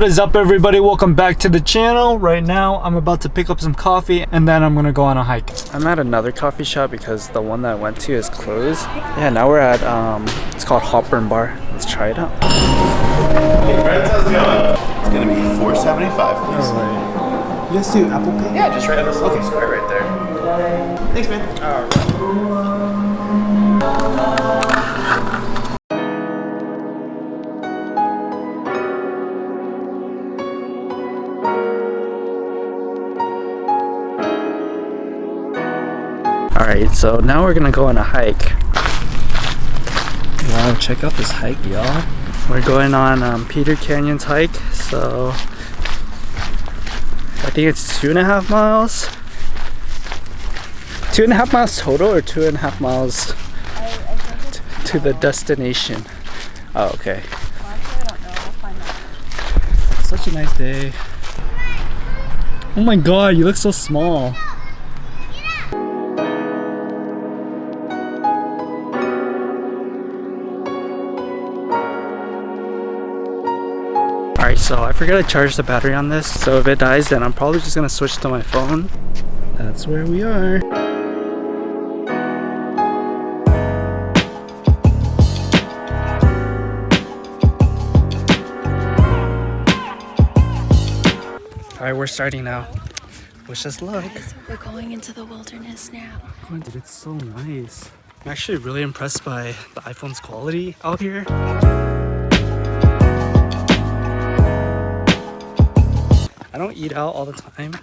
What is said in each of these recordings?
is up, everybody? Welcome back to the channel. Right now I'm about to pick up some coffee and then I'm gonna go on a hike. I'm at another coffee shop because the one that I went to is closed. Yeah, now we're at it's called Hopburn Bar. Let's try it out. Hey friends, how's it going? It's gonna be $4.75, please. Alright. You guys do Apple Pay? Yeah, just right on this little square right there. Thanks, man. Alright, so now we're gonna go on a hike. Wow, check out this hike, y'all. We're going on Peter Canyon's hike, so I think it's 2.5 miles. 2.5 miles total, or 2.5 miles to the destination? Oh, okay. I don't know. We'll find out. Such a nice day. Oh my god, you look so small. Alright, so I forgot to charge the battery on this, so if it dies then I'm probably just gonna switch to my phone. That's where we are. Alright, we're starting now. Wish us luck. Guys, we're going into the wilderness now. Oh, dude, it's so nice. I'm actually really impressed by the iPhone's quality out here. I don't eat out all the time.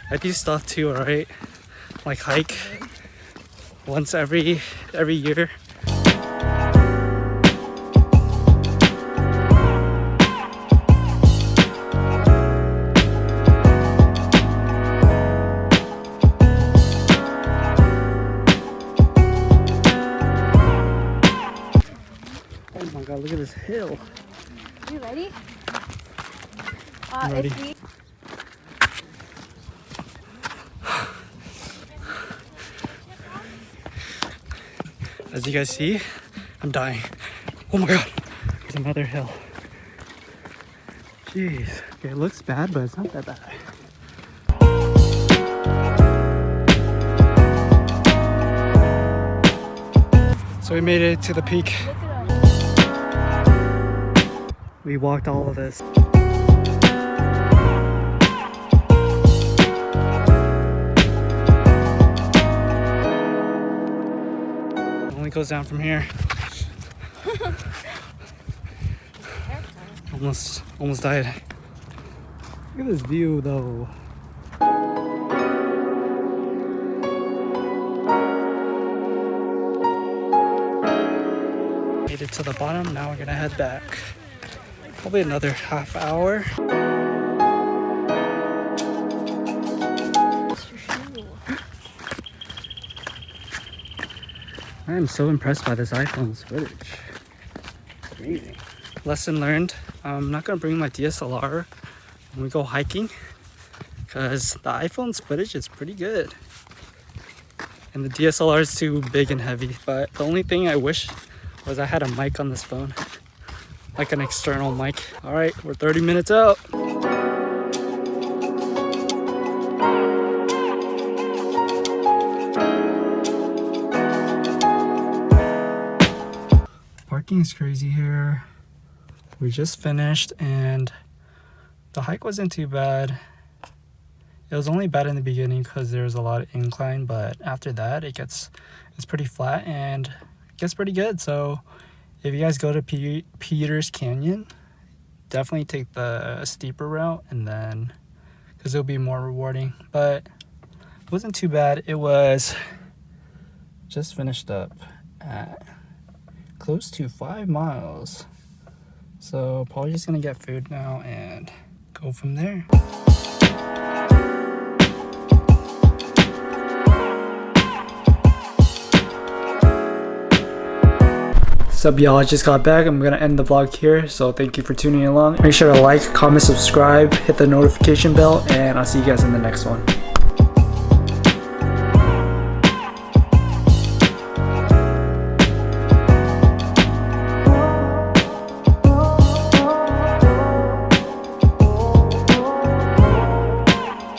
I do stuff too, alright? Like hike once every year. Oh my god, look at this hill. You ready? I'm ready. As you guys see, I'm dying. Oh my god, there's another hill. Jeez, okay, it looks bad, but it's not that bad. So we made it to the peak. We walked all of this. It only goes down from here. Almost died. Look at this view though. Made it to the bottom, now we're gonna head back. Probably another half hour. I am so impressed by this iPhone's footage. It's amazing. Lesson learned, I'm not gonna bring my DSLR when we go hiking because the iPhone's footage is pretty good. And the DSLR is too big and heavy, but the only thing I wish was I had a mic on this phone. Like an external mic. All right, we're 30 minutes out. Parking is crazy here. We just finished and the hike wasn't too bad. It was only bad in the beginning because there was a lot of incline, but after that it's pretty flat and it gets pretty good. So if you guys go to Peter's Canyon, definitely take the steeper route, and then because it'll be more rewarding. But it wasn't too bad. It was just finished up at close to 5 miles. So probably just gonna get food now and go from there. What's up, y'all? I just got back. I'm gonna end the vlog here, so thank you for tuning along. Make sure to like, comment, subscribe, hit the notification bell, and I'll see you guys in the next one.